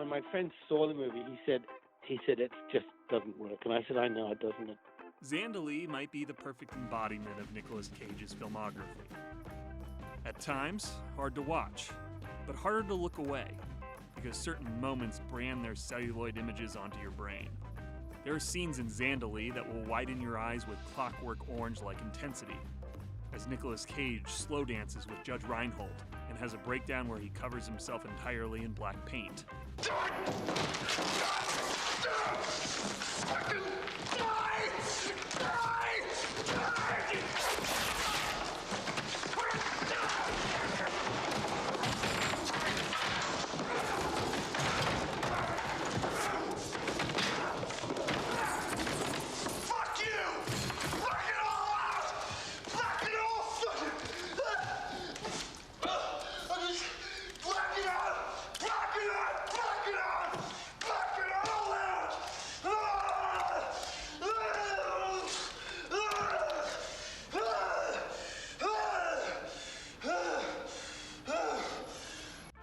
when my friend saw the movie, he said it just doesn't work, and I said, I know it doesn't. Zandalee might be the perfect embodiment of Nicolas Cage's filmography. At times, hard to watch, but harder to look away, because certain moments brand their celluloid images onto your brain. There are scenes in Zandalee that will widen your eyes with clockwork orange-like intensity, as Nicolas Cage slow dances with Judge Reinhold and has a breakdown where he covers himself entirely in black paint.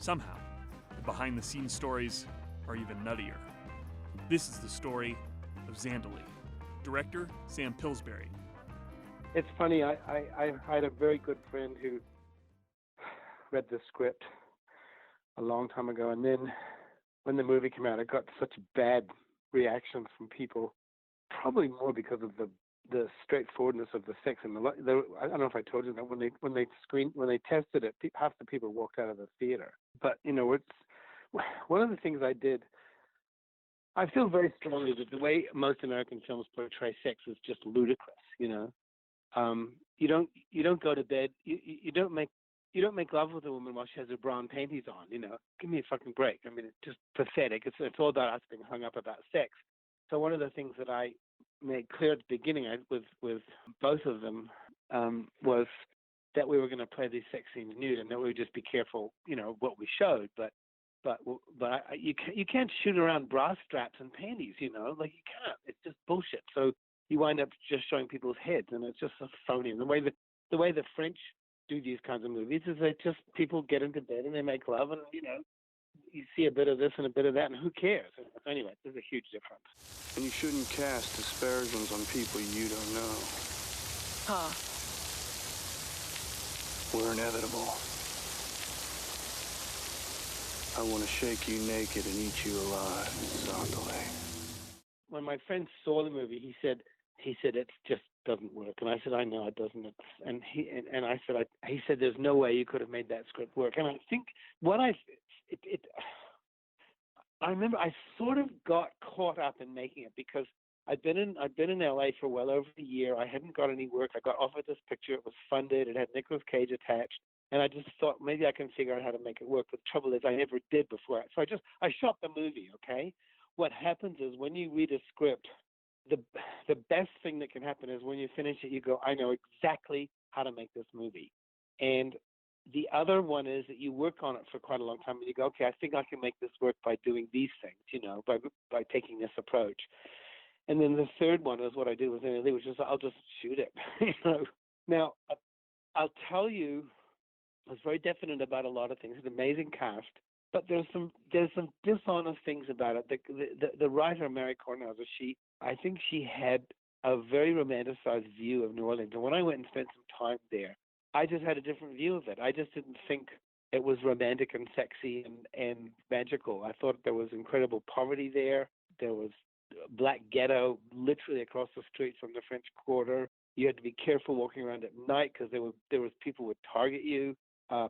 Somehow, the behind-the-scenes stories are even nuttier. This is the story of Zandalee. Director, Sam Pillsbury. It's funny, I had a very good friend who read the script a long time ago, and then when the movie came out, it got such bad reactions from people, probably more because of the straightforwardness of the sex. And I don't know if I told you that when they tested it, half the people walked out of the theater. But it's one of the things I did. I feel very strongly that the way most American films portray sex is just ludicrous. You don't go to bed. You don't make love with a woman while she has her bra and panties on. Give me a fucking break. I mean, it's just pathetic. It's all about us being hung up about sex. So one of the things that I made clear at the beginning with both of them was that we were going to play these sex scenes nude, and that we would just be careful, what we showed. But you can't shoot around bra straps and panties, you can't. It's just bullshit. So you wind up just showing people's heads, and it's just so phony. And the way the French do these kinds of movies is people get into bed and they make love, and you see a bit of this and a bit of that, and who cares? Anyway, there's a huge difference. And you shouldn't cast aspersions on people you don't know. Huh. We're inevitable. I want to shake you naked and eat you alive, Zandalee. When my friend saw the movie, he said it just doesn't work, and I said, I know it doesn't. He said there's no way you could have made that script work. And I think I remember I sort of got caught up in making it because I'd been in LA for well over a year. I hadn't got any work. I got offered this picture. It was funded. It had Nicolas Cage attached. And I just thought maybe I can figure out how to make it work. But the trouble is I never did before. So I shot the movie, okay? What happens is when you read a script, the best thing that can happen is when you finish it, you go, I know exactly how to make this movie. And the other one is that you work on it for quite a long time and you go, okay, I think I can make this work by doing these things, by taking this approach. And then the third one is what I did with Zandalee, which is I'll just shoot it. Now, I'll tell you, I was very definite about a lot of things. It's an amazing cast, but there's some dishonest things about it. The writer, Mary Cornell, I think she had a very romanticized view of New Orleans. And when I went and spent some time there, I just had a different view of it. I just didn't think it was romantic and sexy and magical. I thought there was incredible poverty there. There was black ghetto literally across the street from the French Quarter. You had to be careful walking around at night because there was people would target you.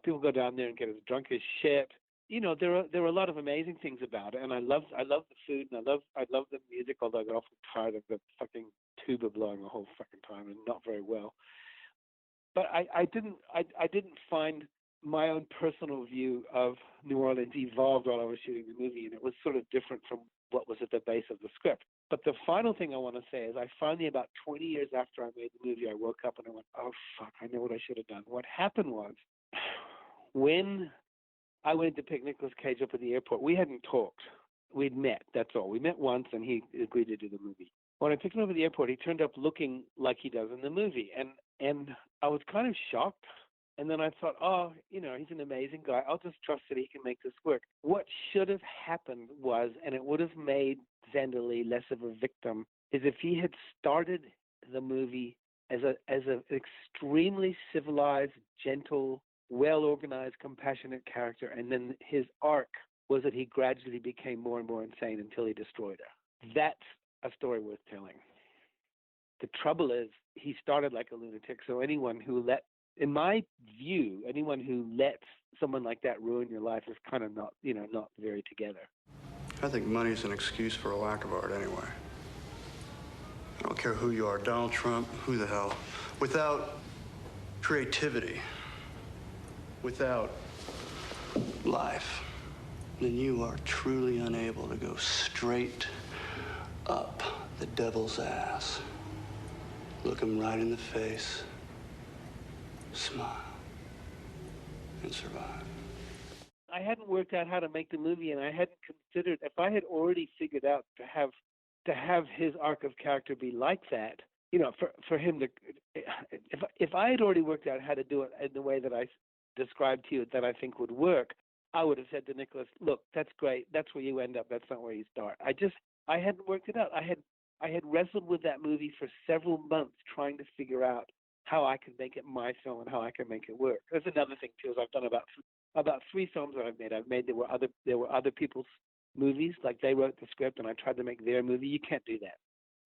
People go down there and get as drunk as shit. There were a lot of amazing things about it, and I love the food, and I love the music. Although I got awful tired of the fucking tuba blowing the whole fucking time, and not very well. But I didn't find my own personal view of New Orleans evolved while I was shooting the movie, and it was sort of different from what was at the base of the script. But the final thing I want to say is I finally, about 20 years after I made the movie, I woke up and I went, oh, fuck, I know what I should have done. What happened was when I went to pick Nicolas Cage up at the airport, we hadn't talked. We'd met, that's all. We met once, and he agreed to do the movie. When I picked him up at the airport, he turned up looking like he does in the movie, and I was kind of shocked. And then I thought, oh, he's an amazing guy. I'll just trust that he can make this work. What should have happened was, and it would have made Zandalee less of a victim, is if he had started the movie as an extremely civilized, gentle, well-organized, compassionate character, and then his arc was that he gradually became more and more insane until he destroyed her. That's a story worth telling. The trouble is, he started like a lunatic, so anyone who in my view, anyone who lets someone like that ruin your life is kind of not very together. I think money's an excuse for a lack of art anyway. I don't care who you are, Donald Trump, who the hell. Without creativity, without life, then you are truly unable to go straight up the devil's ass. Look him right in the face, smile, and survive. I hadn't worked out how to make the movie, and I hadn't considered, if I had already figured out to have his arc of character be like that, for him to, if I had already worked out how to do it in the way that I described to you that I think would work, I would have said to Nicholas, look, that's great, that's where you end up, that's not where you start. I hadn't worked it out. I had wrestled with that movie for several months trying to figure out how I could make it my film and how I could make it work. There's another thing too, is I've done about 3 films that I've made. There were other people's movies, like they wrote the script and I tried to make their movie. You can't do that.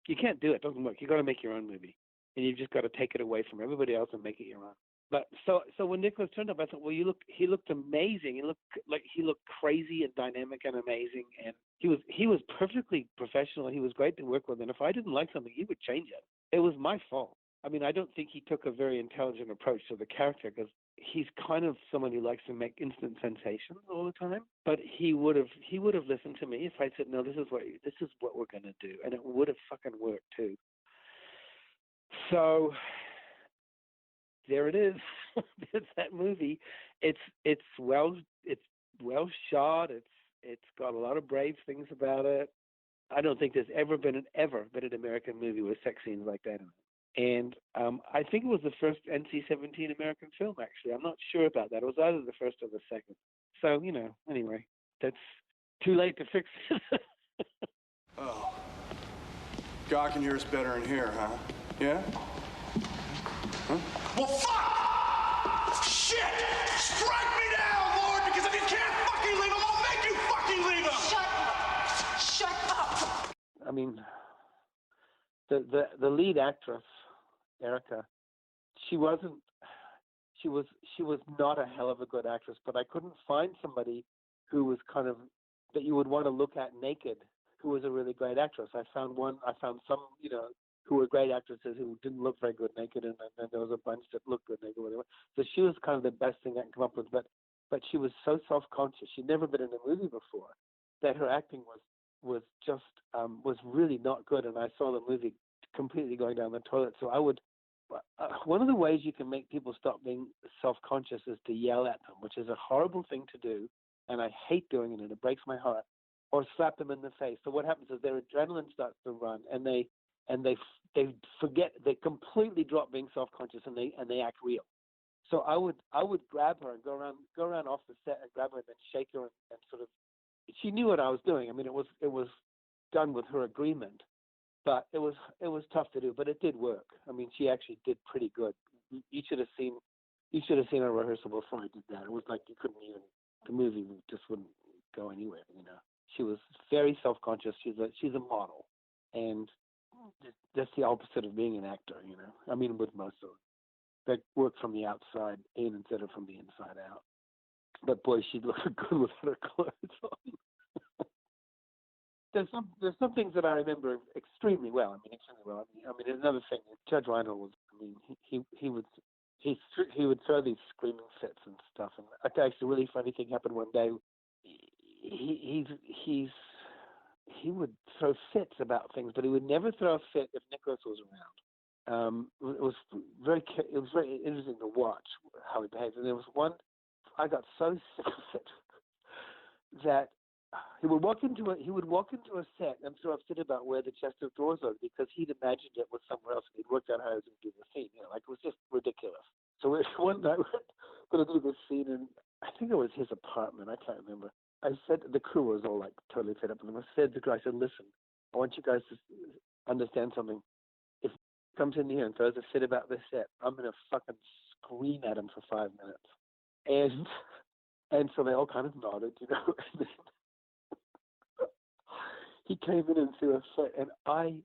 You can't do it. It doesn't work. You got to make your own movie, and you've just got to take it away from everybody else and make it your own. But so when Nicholas turned up, I thought, well, he looked amazing. He looked crazy and dynamic and amazing, and he was perfectly professional. He was great to work with, and if I didn't like something, he would change it. It was my fault. I mean, I don't think he took a very intelligent approach to the character, because he's kind of someone who likes to make instant sensations all the time. But he would have listened to me if I said, no, this is what we're gonna do, and it would have fucking worked too. So there it is. It's that movie. It's well shot. It's got a lot of brave things about it. I don't think there's ever been an American movie with sex scenes like that in it. And I think it was the first NC-17 American film, actually. I'm not sure about that. It was either the first or the second. So, anyway, that's too late to fix it. Oh. God can hear us better in here, huh? Yeah? Huh? Well, fuck! Shit! Strike me down, Lord, because if you can't fucking leave him, I'll make you fucking leave him! Shut up! Shut up! I mean, the lead actress, Erica, she was not a hell of a good actress, but I couldn't find somebody who was kind of that you would want to look at naked, who was a really great actress. I found some, who were great actresses who didn't look very good naked, and then there was a bunch that looked good naked, whatever. So she was kind of the best thing I can come up with, but she was so self-conscious. She'd never been in a movie before, that her acting was just was really not good, and I saw the movie completely going down the toilet. So I would, one of the ways you can make people stop being self-conscious is to yell at them, which is a horrible thing to do, and I hate doing it, and it breaks my heart, or slap them in the face. So what happens is their adrenaline starts to run, and they forget, they completely drop being self-conscious, and they act real. So I would grab her and go around off the set and grab her and then shake her and sort of, she knew what I was doing. I mean, it was done with her agreement, but it was tough to do, but it did work. I mean, she actually did pretty good. You should have seen a rehearsal before I did that. It was like you couldn't even, the movie just wouldn't go anywhere. She was very self-conscious. She's a model, and that's the opposite of being an actor. I mean, with most of them, that work from the outside in instead of from the inside out. But boy, she looked good without her clothes on. There's some things that I remember extremely well. I mean, another thing, Judge Reinhold was. I mean, he would throw these screaming fits and stuff. And actually, a really funny thing happened one day. He would throw fits about things, but he would never throw a fit if Nicholas was around. It was very interesting to watch how he behaved. And there was one, I got so sick of it that he would walk into a set and throw a fit about where the chest of drawers are, because he'd imagined it was somewhere else and he'd worked out how he was going to do the scene. It was just ridiculous. So one night going to do this scene in, I think it was his apartment. I can't remember. I said, the crew was all like totally fed up. And I said to the guy, I said, listen, I want you guys to understand something. If he comes in here and throws a fit about this set, I'm going to fucking scream at him for 5 minutes. And so they all kind of nodded, you know. He came in and threw a fit, and I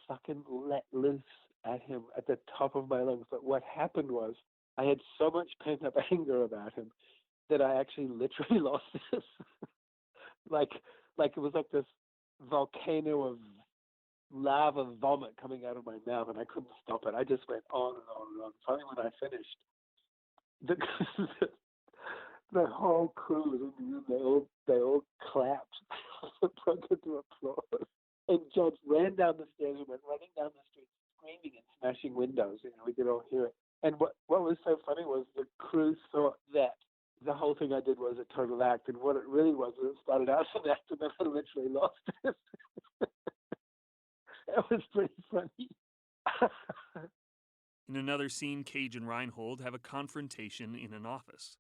fucking let loose at him at the top of my lungs. But what happened was I had so much pent-up anger about him that I actually literally lost this. like it was like this volcano of lava vomit coming out of my mouth, and I couldn't stop it. I just went on and on and on. Finally, when I finished, the whole crew was in the room. They all clapped. Broke into applause. And Judge ran down the stairs and went running down the street, screaming and smashing windows. You know, we could all hear it. And what was so funny was the crew thought that the whole thing I did was a total act, and what it really was it started out as an act, and then I literally lost it. It was pretty funny. In another scene, Cage and Reinhold have a confrontation in an office.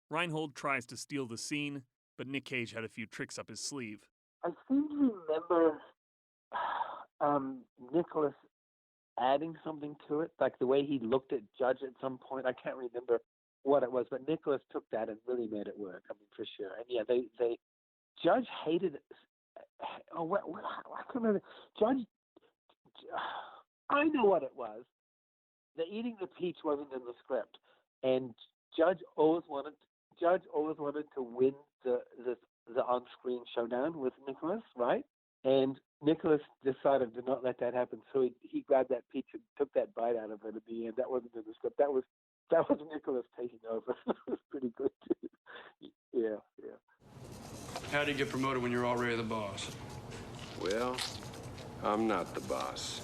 Reinhold tries to steal the scene, but Nic Cage had a few tricks up his sleeve. I seem to remember Nicholas adding something to it, like the way he looked at Judge at some point. I can't remember what it was, but Nicholas took that and really made it work. I mean, for sure. And yeah, they Judge hated it. Oh, I can't remember. Judge, I know what it was. The eating the peach wasn't in the script, and Judge always wanted to win the on-screen showdown with Nicholas, right? And Nicholas decided to not let that happen, so he grabbed that peach and took that bite out of it at the end. That wasn't in the script. That was Nicholas taking over. It was pretty good too. Yeah. How do you get promoted when you're already the boss? Well, I'm not the boss.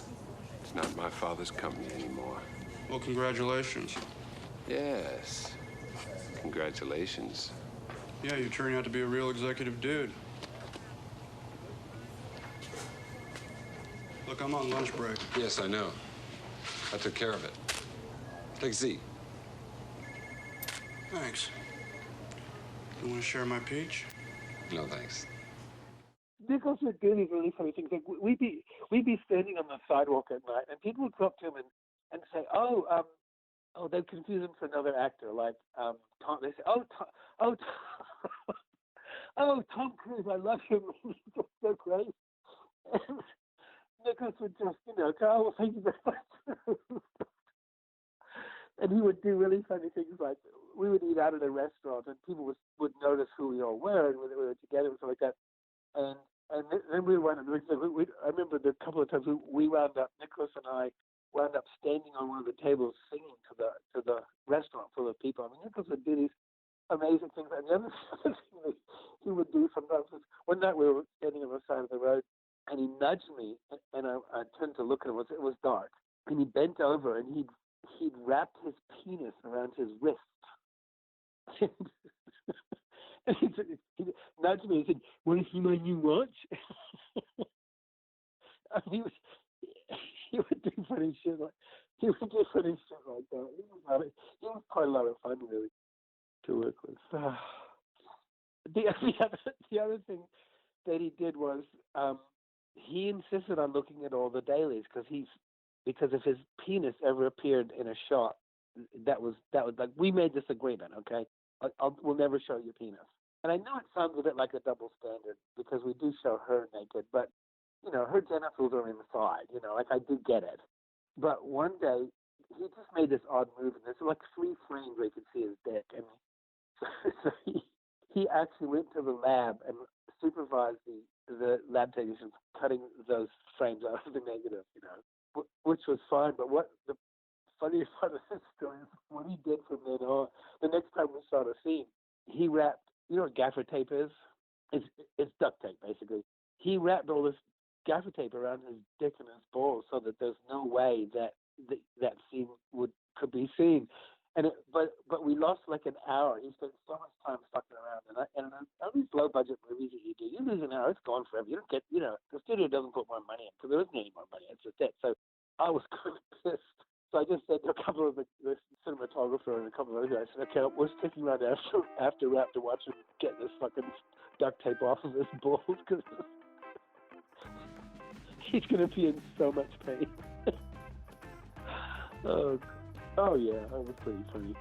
It's not my father's company anymore. Well, congratulations. Yes. Congratulations. Yeah, you're turning out to be a real executive dude. Look, I'm on lunch break. Yes, I know. I took care of it. Take a seat. Thanks. You want to share my peach? No, thanks. Nicholas would do these really funny things. Like we'd be standing on the sidewalk at night, and people would come up to him and say, "Oh, they'd confuse him for another actor." Like Tom, they say, Tom Cruise, I love him. He's so great." And Nicholas would just, go, "Oh, well, thank you very much." And he would do really funny things, like we would eat out at a restaurant, and people would notice who we all were, and we were together and stuff like that. And then we wound up. I remember the couple of times we wound up. Nicholas and I wound up standing on one of the tables singing to the restaurant full of people. I mean, Nicholas would do these amazing things. And the other thing that he would do sometimes was, one night we were standing on the side of the road, and he nudged me, and I turned to look at him. It was dark, and he bent over and he'd wrapped his penis around his wrist. And he nudged me and said, "Want to see my new watch?" I mean, he would do funny shit like that. He was quite a lot of fun, really, to work with. The other thing that he did was he insisted on looking at all the dailies because if his penis ever appeared in a shot, that was like, we made this agreement, okay? We'll never show your penis. And I know it sounds a bit like a double standard because we do show her naked, but her genitals are inside. Like, I do get it. But one day he just made this odd move, and there's like 3 frames where you could see his dick, and so he actually went to the lab and supervised the lab technicians cutting those frames out of the negative, which was fine. But what the funniest part of this story is what he did from then on. The next time we saw the scene, he wrapped, what gaffer tape is? It's duct tape, basically. He wrapped all this gaffer tape around his dick and his balls so that there's no way that that scene could be seen. But we lost like an hour. He spent so much time fucking around. And all these low budget movies that you do, you lose an hour, it's gone forever. You don't get, the studio doesn't put more money in because there isn't any more money. It's just it. So I was kind of pissed. So I just said to a couple of the cinematographers Thrower and a couple of other guys said, okay, we're sticking around after rap to watch him get this fucking duct tape off of his balls because he's going to be in so much pain. Oh yeah, that was pretty funny.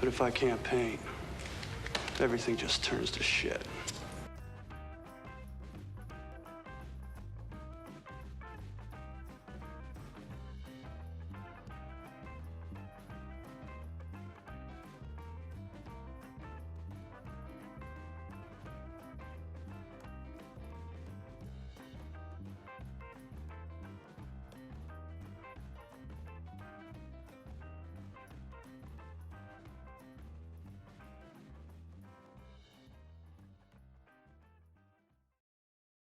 But if I can't paint, everything just turns to shit.